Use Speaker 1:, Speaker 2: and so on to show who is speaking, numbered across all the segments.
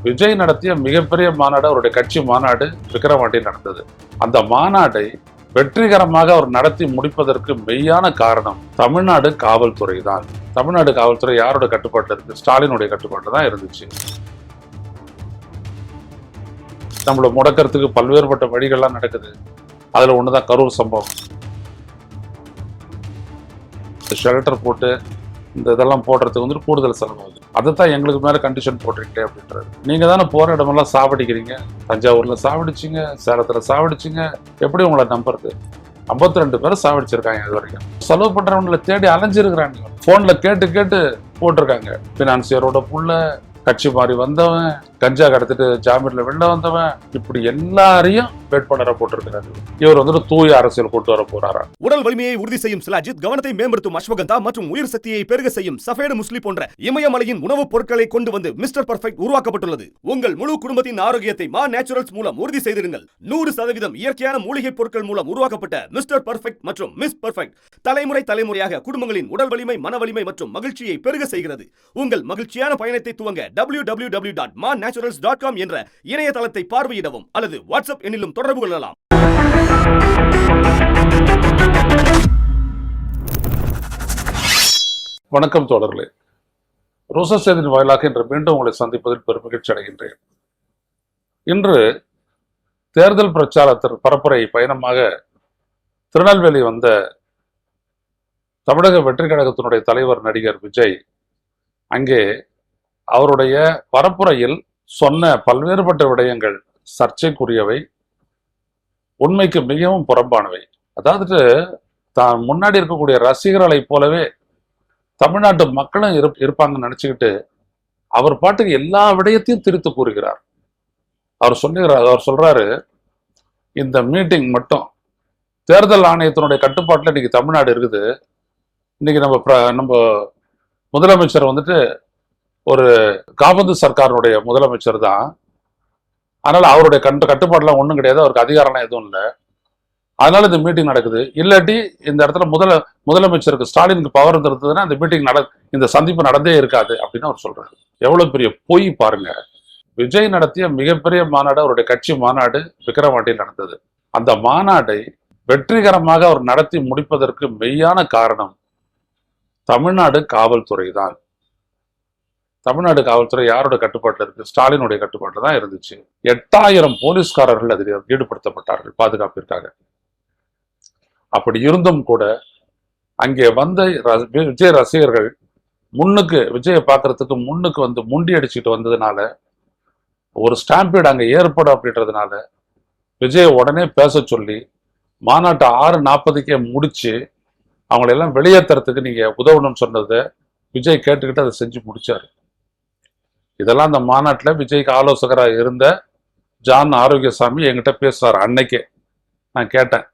Speaker 1: விஜய் நடத்திய மிகப்பெரிய மாநாடு அவருடைய கட்சி மாநாடு விக்கிரவாண்டியில் நடந்தது. அந்த மாநாட்டை வெற்றிகரமாக அவர் நடத்தி முடிப்பதற்கு மெய்யான காரணம் தமிழ்நாடு காவல்துறை தான். தமிழ்நாடு காவல்துறை யாரோட கட்டுப்பாட்டில் இருக்கு? ஸ்டாலினுடைய கட்டுப்பாட்டில் தான் இருந்துச்சு. நம்மளை முடக்கிறதுக்கு பல்வேறுபட்ட வழிகள்லாம் நடக்குது. அதுல ஒண்ணுதான் கரூர் சம்பவம். ஷெல்டர் போட்டு இந்த இதெல்லாம் போடுறதுக்கு வந்து கூடுதல் செலவாகுது. அதைத்தான் எங்களுக்கு மேல கண்டிஷன் போட்டிருக்கேன் அப்படின்றாரு. நீங்க தானே போற இடமெல்லாம் சாவடிக்கிறீங்க. தஞ்சாவூர்ல சாவடிச்சிங்க, சேலத்துல சாவடிச்சிங்க, எப்படி உங்களை நம்புறது? 52 பேரை சாவடிச்சிருக்காங்க இது வரைக்கும். செலவு பண்றவங்களை தேடி அலைஞ்சிருக்கிறாங்க. போன்ல கேட்டு கேட்டு போட்டிருக்காங்க. பினான்சியரோட புள்ள, கட்சி மாறி வந்தவன், கஞ்சா கடத்திட்டு ஜாமீன்ல வெளில வந்தவன், இப்படி எல்லாரையும் வேட்பாளரை போட்டிருக்கிறாரு. இவர் வந்து தூய அரசியல் கொண்டு வர போறாரா?
Speaker 2: உடல் வலிமையை உறுதி செய்யும் சிலாஜித், கவனத்தை மேம்படுத்தும் அஸ்வகந்தா மற்றும் உயிர் சக்தியை பெருக செய்யும் சஃபேடு முஸ்லி போன்ற இமயமலையின் உணவுப் பொருட்களை கொண்டு வந்து மிஸ்டர் பர்ஃபெக்ட் உருவாக்கப்பட்டுள்ளது. உங்கள் முழு குடும்பத்தின் ஆரோக்கியத்தை மா நேச்சுரல்ஸ் மூலம் உறுதி செய்திருங்கள். 100% இயற்கையான மூலிகை பொருட்கள் மூலம் உருவாக்கப்பட்ட மிஸ்டர் பர்ஃபெக்ட் மற்றும் மிஸ் பர்ஃபெக்ட் தலைமுறையாக குடும்பங்களின் உடல் வலிமை, மன வலிமை மற்றும் மகிழ்ச்சியை பெருக செய்கிறது. உங்கள் மகிழ்ச்சியான பயணத்தை துவங்க www.mannaturals.com என்ற இணையதளத்தை பார்வையிடவும் அல்லது வாட்ஸ்அப் எண்ணிலும் தொடர்பு கொள்ளலாம்.
Speaker 1: வணக்கம் தோழர்களே. ரோசா செய்தியின் வாயிலாக இன்று மீண்டும் உங்களை சந்திப்பதில் பெருமகிழ்ச்சி அடைகின்றேன். இன்று தேர்தல் பிரச்சாரத்தின் பரப்புரை பயணமாக திருநெல்வேலி வந்த தமிழக வெற்றி கழகத்தினுடைய தலைவர் நடிகர் விஜய் அங்கே அவருடைய பரப்புரையில் சொன்ன பல்வேறுபட்ட விடயங்கள் சர்ச்சைக்குரியவை, உண்மைக்கு மிகவும் புறம்பானவை. அதாவது தான் முன்னாடி இருக்கக்கூடிய ரசிகர்களை போலவே தமிழ்நாட்டு மக்களும் இருப்பாங்கன்னு நினைச்சுக்கிட்டு அவர் பாட்டுக்கு எல்லா விடயத்தையும் திரித்து கூறுகிறார். அவர் சொல்றாரு, இந்த மீட்டிங் மட்டும் தேர்தல் ஆணையத்தினுடைய கட்டுப்பாட்டில் இன்னைக்கு தமிழ்நாடு இருக்குது. இன்னைக்கு நம்ம முதலமைச்சர் வந்துட்டு ஒரு காபந்து சர்க்காருடைய முதலமைச்சர் தான். அதனால அவருடைய கட்டுப்பாடுலாம் ஒன்றும் கிடையாது, அவருக்கு அதிகாரம்லாம் எதுவும் இல்லை. அதனால இந்த மீட்டிங் நடக்குது. இல்லாட்டி இந்த இடத்துல முதலமைச்சருக்கு ஸ்டாலினுக்கு பவர் இருந்ததுன்னா இந்த மீட்டிங் இந்த சந்திப்பு நடந்தே இருக்காது அப்படின்னு அவர் சொல்றாரு. எவ்வளவு பெரிய பொய் பாருங்க. விஜய் நடத்திய மிகப்பெரிய மாநாடு அவருடைய கட்சி மாநாடு விக்கிரவாண்டியில் நடந்தது. அந்த மாநாட்டை வெற்றிகரமாக அவர் நடத்தி முடிப்பதற்கு மெய்யான காரணம் தமிழ்நாடு காவல்துறை தான். தமிழ்நாடு காவல்துறை யாரோட கட்டுப்பாட்டில் இருக்கு? ஸ்டாலினுடைய கட்டுப்பாட்டில் தான் இருந்துச்சு. 8000 போலீஸ்காரர்கள் அதில் ஈடுபடுத்தப்பட்டார்கள் பாதுகாப்பிற்காக. அப்படி இருந்தும் கூட அங்கே வந்த விஜய் ரசிகர்கள் விஜயை பார்க்கறதுக்கு முன்னுக்கு வந்து முண்டி அடிச்சுட்டு வந்ததுனால ஒரு ஸ்டாம்பீடு அங்கே ஏற்படும் அப்படின்றதுனால விஜயை உடனே பேச சொல்லி மாநாட்டை 6:40க்கே முடிச்சு அவங்களெல்லாம் வெளியேற்றுறதுக்கு நீங்க உதவணும்னு சொன்னதை விஜய் கேட்டுக்கிட்டு அதை செஞ்சு முடிச்சாரு. இதெல்லாம் அந்த மாநாட்டில் விஜய்க்கு ஆலோசகராக இருந்த ஜான் ஆரோக்கியசாமி என்கிட்ட பேசுறாரு. அன்னைக்கே நான் கேட்டேன்,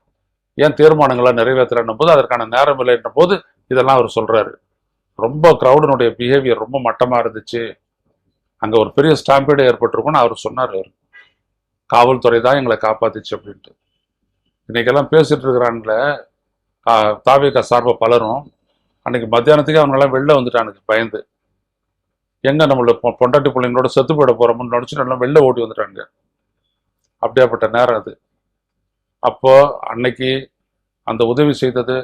Speaker 1: ஏன் தீர்மானங்களை நிறைவேற்றலன்னும் போது அதற்கான நேரம் இல்லைன்ற போது இதெல்லாம் அவர் சொல்றாரு. ரொம்ப கிரௌடினுடைய பிஹேவியர் ரொம்ப மட்டமா இருந்துச்சு, அங்க ஒரு பெரிய ஸ்டாம்பீடு ஏற்பட்டிருக்கும்னு அவர் சொன்னார். காவல்துறை தான் எங்களை காப்பாத்துச்சு அப்படின்ட்டு. இன்னைக்கெல்லாம் பேசிட்டு இருக்கிறாங்களே தாவேகா சார்பா பலரும், அன்னைக்கு மத்தியானத்துக்கு அவங்கெல்லாம் வெளில வந்துட்டானுங்க பயந்து. எங்க நம்மளோட பொண்டாட்டி பிள்ளைங்களோட செத்து போயிட போறோம்னு நினைச்சு நல்லா வெளில ஓட்டி வந்துட்டாங்க. அப்படியாப்பட்ட நேரம் அது. அப்போ அன்னைக்கு அந்த உதவி செய்தது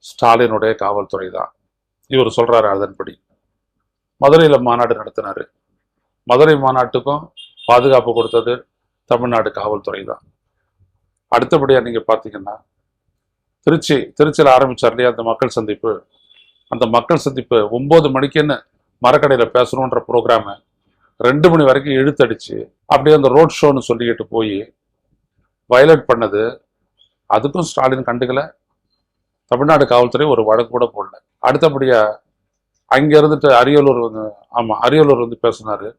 Speaker 1: ஸ்டாலினுடைய காவல்துறை தான். இவர் சொல்றாரு. அதன்படி மதுரையில மாநாடு நடத்தினாரு. மதுரை மாநாட்டுக்கும் பாதுகாப்பு கொடுத்தது தமிழ்நாடு காவல்துறை தான். அடுத்தபடியா நீங்க பாத்தீங்கன்னா திருச்சியில் ஆரம்பிச்சார் இல்லையா அந்த மக்கள் சந்திப்பு. அந்த மக்கள் சந்திப்பு 9 மணிக்குன்னு மரக்கடையில பேசணுன்ற ப்ரோக்ராம 2 மணி வரைக்கும் இழுத்தடிச்சு அப்படியே அந்த ரோட் ஷோன்னு சொல்லிக்கிட்டு போய் வயலேட் பண்ணது. அதுக்கும் ஸ்டாலின் கண்டுக்கல. தமிழ்நாடு காவல்துறை ஒரு வழக்கு கூட போடல. அடுத்தபடியா அங்க இருந்துட்டு அரியலூர் வந்து பேசினாரு.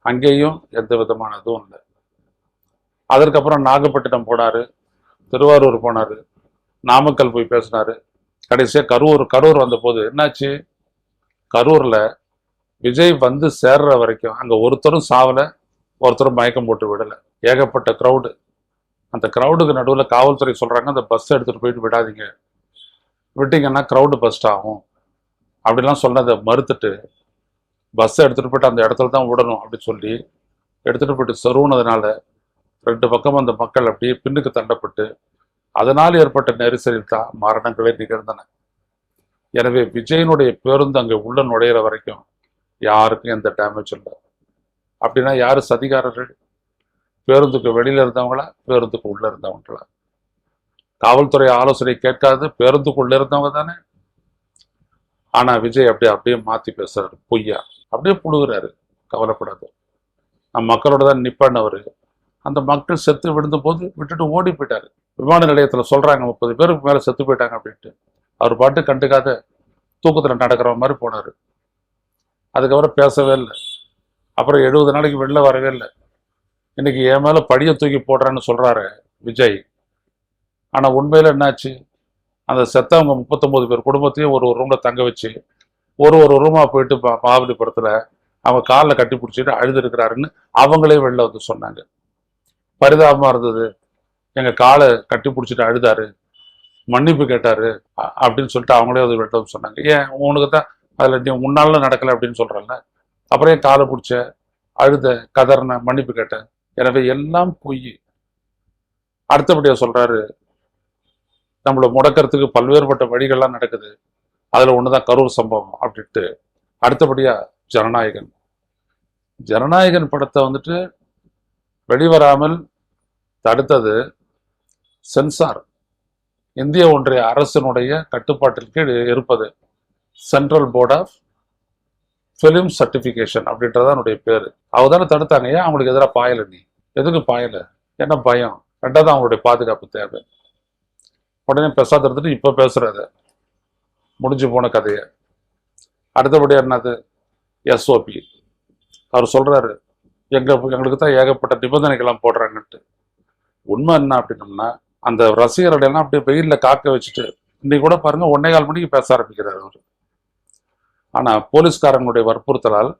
Speaker 1: அங்கேயும் எந்த விதமான இதுவும் இல்லை. அதற்கப்புறம் நாகப்பட்டினம் போனாரு, திருவாரூர் போனாரு, நாமக்கல் போய் பேசினாரு. கடைசியா கரூர் வந்த போது என்னாச்சு? கரூர்ல விஜய் வந்து சேர்ற வரைக்கும் அங்க ஒருத்தரும் சாவல, ஒருத்தரும் மயக்கம் போட்டு விடல. ஏகப்பட்ட கிரௌடு. அந்த கிரௌடுக்கு நடுவில் காவல்துறை சொல்றாங்க, அந்த பஸ் எடுத்துட்டு போயிட்டு விடாதீங்க, விட்டீங்கன்னா கிரௌடு பஸ்ட் ஆகும் அப்படிலாம் சொன்னதை மறுத்துட்டு பஸ்ஸை எடுத்துட்டு போயிட்டு அந்த இடத்துல தான் விடணும் அப்படின்னு சொல்லி எடுத்துட்டு போயிட்டு சொருவுனதுனால 2 பக்கம் அந்த மக்கள் அப்படியே பின்னுக்கு தள்ளப்பட்டு அதனால் ஏற்பட்ட நெரிசலில் தான் மரணங்களே நிகழ்ந்தன. எனவே விஜயனுடைய பேருந்து அங்கே உள்ள நுழையிற வரைக்கும் யாருக்கும் எந்த டேமேஜ் இல்லை. அப்படின்னா யாரு சதிகாரர்கள்? பேருந்துக்கு வெளியில இருந்தவங்களா, பேருந்துக்கு உள்ள இருந்தவங்களா? காவல்துறை ஆலோசனை கேட்காது பேருந்துக்குள்ள இருந்தவங்க தானே. ஆனா விஜய் அப்படியே மாத்தி பேசுறாரு, பொய்யா அப்படியே புழுகுறாரு. கவலைப்படாது, நான் மக்களோட தான் நிப்பேன்னு அந்த மக்கள் செத்து விழுந்த போது விட்டுட்டு ஓடி போயிட்டாரு. விமான நிலையத்துல சொல்றாங்க 30 பேருக்கு மேல செத்து போயிட்டாங்க அப்படின்ட்டு. அவர் பாட்டு கண்டுக்காத தூக்கத்துல நடக்கிற மாதிரி போனாரு. அதுக்கப்புறம் பேசவே இல்லை. அப்புறம் 70 நாளைக்கு வெளில வரவே இல்லை. இன்னைக்கு என் மேல படியை தூக்கி போடுறேன்னு சொல்றாரு விஜய். ஆனா உண்மையில என்னாச்சு? அந்த செத்தவங்க 39 பேர் குடும்பத்தையும் ஒரு ரூம்ல தங்க வச்சு ஒரு ரூமா போயிட்டு மகாபலிபுரத்துல அவங்க காலில் கட்டி பிடிச்சிட்டு அழுது இருக்கிறாருன்னு அவங்களே வெளில வந்து சொன்னாங்க. பரிதாபமா இருந்தது. எங்க காலை கட்டி பிடிச்சிட்டு அழுதாரு, மன்னிப்பு கேட்டாரு அப்படின்னு சொல்லிட்டு அவங்களே வந்து வெளில வந்து சொன்னாங்க. ஏன் உனக்கு தான் அதுல நீ முன்னால நடக்கல அப்படின்னு சொல்றல, அப்புறம் ஏன் காலை பிடிச்ச, அழுத, கதறின, மன்னிப்பு கேட்டேன்? எனவே எல்லாம் பொய். அடுத்தபடியா சொல்றாரு, நம்மளை முடக்கிறதுக்கு பல்வேறுபட்ட வழிகள்லாம் நடக்குது, அதுல ஒண்ணுதான் கரூர் சம்பவம் அப்படின்ட்டு. அடுத்தபடியா ஜனநாயகன் படத்தை வந்துட்டு வெளிவராமல் தடுத்தது சென்சார், இந்திய ஒன்றிய அரசினுடைய கட்டுப்பாட்டின் கீழ் இருப்பது central board of film certification அப்படின்றதான் என்னுடைய பேரு. அவங்க தானே தடுத்தாங்க. ஏன் அவங்களுக்கு எதிராக பாயல? நீ எதுக்கு பாயல? என்ன பயம்? ரெண்டாவது அவங்களுடைய பாதுகாப்பு தேவை. உடனே பேசாத இருந்துட்டு இப்ப பேசுறத முடிஞ்சு போன கதைய. அடுத்தபடியா என்னது? எஸ்ஓபி. அவர் சொல்றாரு, எங்களுக்கு தான் ஏகப்பட்ட நிபந்தனைகள்லாம் போடுறாங்கன்ட்டு. உண்மை என்ன அப்படின்னம்னா, அந்த ரசிகர்களெல்லாம் அப்படியே வெயில்ல காக்க வச்சுட்டு இன்னைக்கு கூட பாருங்க 1:15 மணிக்கு பேச ஆரம்பிக்கிறார் அவரு. ஆனா போலீஸ்காரங்களுடைய வற்புறுத்தலால்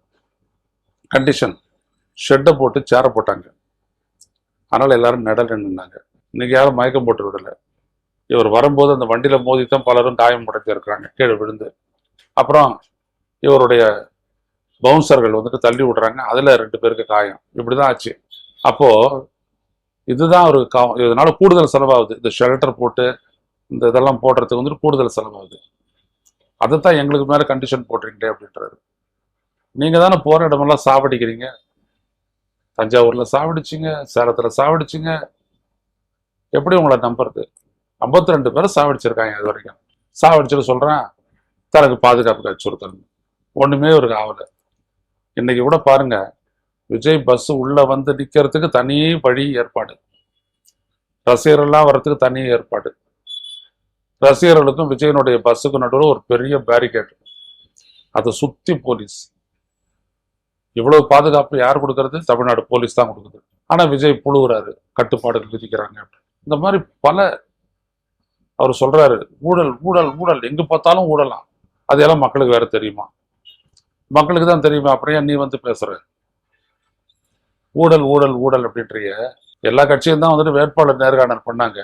Speaker 1: கண்டிஷன் ஷெட்டை போட்டு சேரை போட்டாங்க. அதனால எல்லாரும் நிழல் நின்றுனாங்க. இன்னைக்கு யாரும் மயக்கம் போட்டு விடல. இவர் வரும்போது அந்த வண்டியில மோதித்தான் பலரும் காயம் அடைஞ்சிருக்கிறாங்க கீழே விழுந்து. அப்புறம் இவருடைய பவுன்சர்கள் வந்துட்டு தள்ளி விடுறாங்க, அதுல 2 பேருக்கு காயம். இப்படிதான் ஆச்சு. அப்போ இதுதான் ஒரு இதனால கூடுதல் செலவாகுது. இந்த ஷெல்டர் போட்டு இந்த இதெல்லாம் போடுறதுக்கு வந்துட்டு கூடுதல் செலவாகுது. அதைத்தான் எங்களுக்கு மேல கண்டிஷன் போடுறீங்களே அப்படின்றாரு. நீங்க தானே போற இடமெல்லாம் சாவடிக்கிறீங்க. தஞ்சாவூர்ல சாவடிச்சிங்க, சேலத்துல சாவடிச்சிங்க, எப்படி உங்களை நம்புறது? 52 பேரை சாவடிச்சிருக்காங்க இது வரைக்கும். சாவடிச்சுட்டு சொல்றான் தனக்கு பாதுகாப்புக்கு அச்சுறுத்தல். ஒண்ணுமே ஒரு ஆவல. இன்னைக்கு கூட பாருங்க, விஜய் பஸ் உள்ள வந்து நிக்கிறதுக்கு தனி வழி ஏற்பாடு, ரசிகர்கள்லாம் வர்றதுக்கு தனி ஏற்பாடு, ரசிகர்களுக்கும் விஜயனுடைய பஸ்ஸுக்கு நடுவில் ஒரு பெரிய பேரிகேட், அதை சுத்தி போலீஸ். இவ்வளவு பாதுகாப்பு யார் கொடுக்கறது? தமிழ்நாடு போலீஸ் தான் கொடுக்குது. ஆனா விஜய் புழுகுறாரு, கட்டுப்பாடுகள் விதிக்கிறாங்க. இந்த மாதிரி பல அவர் சொல்றாரு, ஊழல் ஊழல் ஊழல், எங்க பார்த்தாலும் ஊழலாம். அதையெல்லாம் மக்களுக்கு வேற தெரியுமா? மக்களுக்கு தான் தெரியுமா? அப்புறம் நீ வந்து பேசுற ஊழல் ஊழல் ஊழல் அப்படின்றிய? எல்லா கட்சியும் தான் வந்துட்டு வேட்பாளர் நேர்காணல் பண்ணாங்க.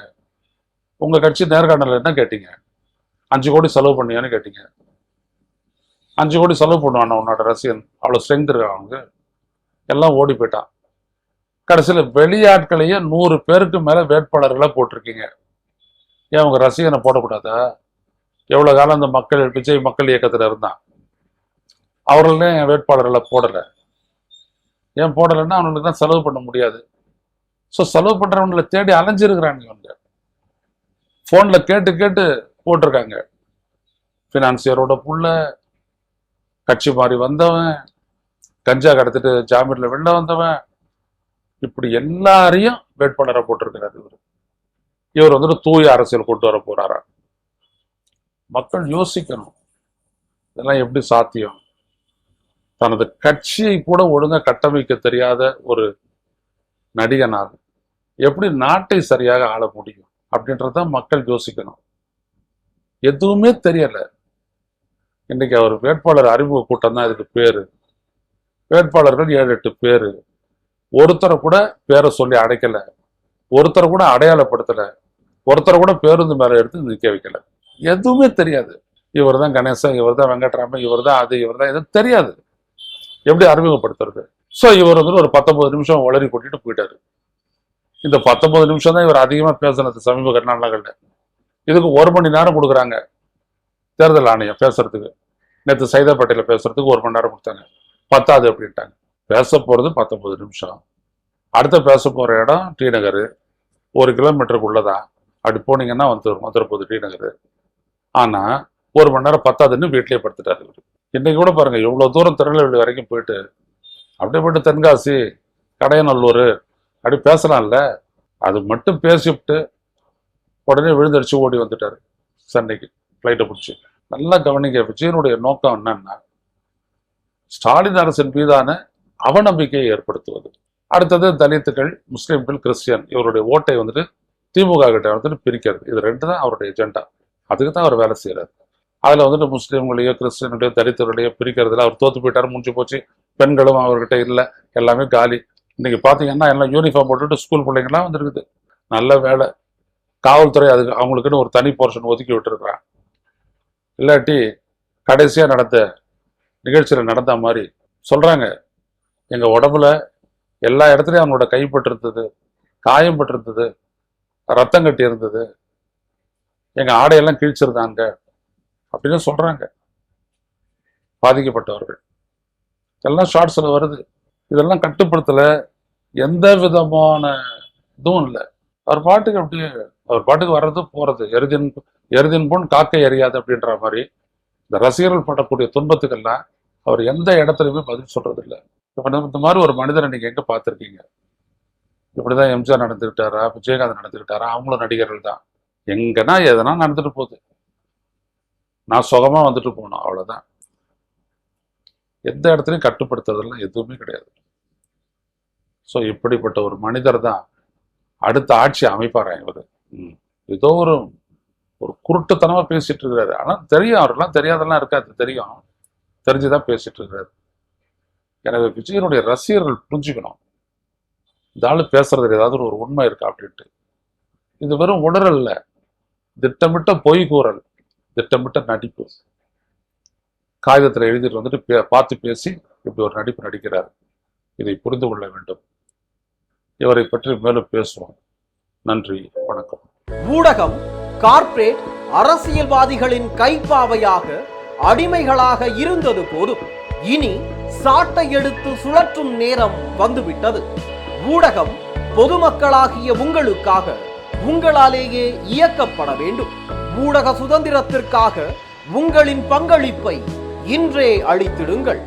Speaker 1: உங்க கட்சி நேர்காணல் என்ன கேட்டீங்க? 5 கோடி செலவு பண்ணியான்னு கேட்டீங்க. 5 கோடி செலவு பண்ணுவான் உன்னோட ரசிகன், அவ்வளவு ஸ்ட்ரென்த் இருக்கா அவங்க? எல்லாம் ஓடி போயிட்டான். கடைசியில் வெளியாட்களையே 100 பேருக்கு மேல வேட்பாளர்களை போட்டிருக்கீங்க. ஏன் உங்க ரசிகனை போடக்கூடாதா? எவ்வளவு காலம் அந்த விஜய் மக்கள் இயக்கத்துல இருந்தான், அவர்களே வேட்பாளர்களை போடல. ஏன் போடலைன்னா அவங்களுக்கு தான் செலவு பண்ண முடியாது. ஸோ செலவு பண்றவங்களை தேடி அலைஞ்சிருக்கிறாங்க. அவங்க போன்ல கேட்டு கேட்டு போட்டிருக்காங்க. பினான்சியரோட புள்ள, கட்சி மாறி வந்தவன், கஞ்சா கடத்திட்டு ஜாமீன்ல வெளில வந்தவன், இப்படி எல்லாரையும் வேட்பாளரை போட்டிருக்கிறார் இவர். இவர் வந்துட்டு தூய அரசியல் கொண்டு வர போறாரா? மக்கள் யோசிக்கணும், இதெல்லாம் எப்படி சாத்தியம்? தனது கட்சியை கூட ஒழுங்கா கட்டமைக்க தெரியாத ஒரு நடிகனால் எப்படி நாட்டை சரியாக ஆள முடியும் அப்படின்றத மக்கள் யோசிக்கணும். எதுவுமே தெரியல. இன்னைக்கு அவர் வேட்பாளர் அறிமுக கூட்டம் தான் இதுக்கு பேரு. வேட்பாளர்கள் 7-8 பேரு. ஒருத்தரை கூட பேரை சொல்லி அடைக்கல, ஒருத்தரை கூட அடையாளப்படுத்தல, ஒருத்தரை கூட பேருந்து மேல எடுத்து நிற்க வைக்கல. எதுவுமே தெரியாது. இவர் தான் கணேசன், இவர் தான் வெங்கட்ராமன், இவர் தான் அது, இவர் தான் இது தெரியாது. எப்படி அறிமுகப்படுத்துறது? ஸோ இவர் வந்து ஒரு 19 நிமிஷம் உளறி கொட்டிட்டு போயிட்டாரு. இந்த 19 நிமிஷம் தான் இவர் அதிகமாக பேசுனது சமீப நாட்கள்ல. இதுக்கு 1 மணி நேரம் கொடுக்குறாங்க தேர்தல் ஆணையம் பேசுறதுக்கு. நேற்று சைதாப்பேட்டையில் பேசுறதுக்கு 1 மணி நேரம் கொடுத்தாங்க. பத்தாது அப்படின்ட்டாங்க. பேச போறது 19 நிமிஷம். அடுத்த பேச போற இடம் டி நகர், 1 கிலோமீட்டருக்குள்ளதான். அப்படி போனீங்கன்னா வந்துருப்போது டி நகர். ஆனா 1 மணி நேரம் பத்தாதுன்னு வீட்டிலேயே படுத்துட்டாரு இவரு. இன்னைக்கு கூட பாருங்க எவ்வளவு தூரம் திருநெல்வேலி வரைக்கும் போயிட்டு அப்படியே போயிட்டு தென்காசி, கடையநல்லூர் அப்படி பேசலாம்ல. அது மட்டும் பேசிவிட்டு உடனே விழுந்தடிச்சு ஓடி வந்துட்டாரு சென்னைக்கு ஃப்ளைட்டை பிடிச்சி. நல்லா கவனிக்க, விஜயனுடைய நோக்கம் என்னன்னா ஸ்டாலின் அரசின் மீதான அவநம்பிக்கையை ஏற்படுத்துவது. அடுத்தது தலித்துகள், முஸ்லிம்கள், கிறிஸ்டியன் இவருடைய ஓட்டை வந்துட்டு திமுக கிட்ட வந்துட்டு பிரிக்கிறது. இது 2 தான் அவருடைய எஜெண்டா. அதுக்கு தான் அவர் வேலை செய்யறாரு. அதுல வந்துட்டு முஸ்லீம்களையோ கிறிஸ்டியனுடைய தலித்துகளையோ பிரிக்கிறதுல அவர் தோத்து போயிட்டாரு, முடிஞ்சு போச்சு. பெண்களும் அவர்கிட்ட இல்லை, எல்லாமே காலி. இன்னைக்கு பாத்தீங்கன்னா எல்லாம் யூனிஃபார்ம் போட்டுட்டு ஸ்கூல் பிள்ளைங்கலாம் வந்துருக்குது. நல்ல வேலை, காவல்துறை அதுக்கு அவங்களுக்குன்னு ஒரு தனி போர்ஷன் ஒதுக்கி விட்டுருக்குறான். இல்லாட்டி கடைசியா நடந்த நிகழ்ச்சியில நடந்த மாதிரி சொல்றாங்க, எங்க உடம்புல எல்லா இடத்துலயும் அவங்களோட கைப்பட்டிருந்தது, காயம் பட்டிருந்தது, ரத்தம் கட்டி இருந்தது, எங்க ஆடையெல்லாம் கிழிச்சிருந்தாங்க அப்படின்னு சொல்றாங்க பாதிக்கப்பட்டவர்கள். இதெல்லாம் ஷார்ட்ஸ்ல வருது. இதெல்லாம் கட்டுப்படுத்தல, எந்த விதமான இதுவும் இல்லை. அவர் பாட்டுக்கு அப்படியே அவர் பாட்டுக்கு வர்றது போறது, எருதின் பொன் காக்கை எறியாது அப்படின்ற மாதிரி இந்த ரசிகர்கள் படக்கூடிய துன்பத்துக்கெல்லாம் அவர் எந்த இடத்துலையுமே பதில் சொல்றது இல்லை. இந்த மாதிரி ஒரு மனிதரை நீங்க எங்க பார்த்துருக்கீங்க? இப்படிதான் எம்ஜிஆர் நடந்துக்கிட்டாரா, விஜயகாந்த் நடந்துக்கிட்டாரா? அவங்களும் நடிகர்கள் தான். எங்கன்னா எதனா நடந்துட்டு போகுது, நான் சுகமா வந்துட்டு போனோம், அவ்வளவுதான். எந்த இடத்துலையும் கட்டுப்படுத்துறதெல்லாம் எதுவுமே கிடையாது. ஸோ இப்படிப்பட்ட ஒரு மனிதர் தான் அடுத்த ஆட்சி அமைப்பாரா இவரு? ஏதோ ஒரு குருட்டுத்தனமா பேசிட்டு இருக்கிறாரு. ஆனா தெரியும், அவரெல்லாம் தெரியாதெல்லாம் இருக்காது, தெரியும், தெரிஞ்சுதான் பேசிட்டு இருக்கிறாரு. எனவே விஜயனுடைய ரசிகர்கள் புரிஞ்சுக்கணும், இந்த ஆளு பேசுறதுல ஏதாவது ஒரு உண்மை இருக்கா அப்படின்ட்டு. இது வெறும் உணரல்ல, திட்டமிட்ட பொய் கூறல், திட்டமிட்ட நடிப்பு. காகிதத்தில் எழுதிட்டு வந்துட்டு பார்த்து பேசி இப்படி ஒரு நடிப்பு நடிக்கிறார். இதை புரிந்து கொள்ள வேண்டும். இவரை பற்றி மேலும் பேசுவோம். நன்றி, வணக்கம்.
Speaker 3: ஊடகம் கார்ப்பரேட் அரசியல்வாதிகளின் கைப்பாவையாக, அடிமைகளாக இருந்தது போதும். இனி சாட்டை எடுத்து சுழற்றும் நேரம் வந்துவிட்டது. ஊடகம் பொதுமக்களாகிய உங்களுக்காக, உங்களாலேயே இயக்கப்பட வேண்டும். ஊடக சுதந்திரத்திற்காக உங்களின் பங்களிப்பை இன்றே அளித்திடுங்கள்.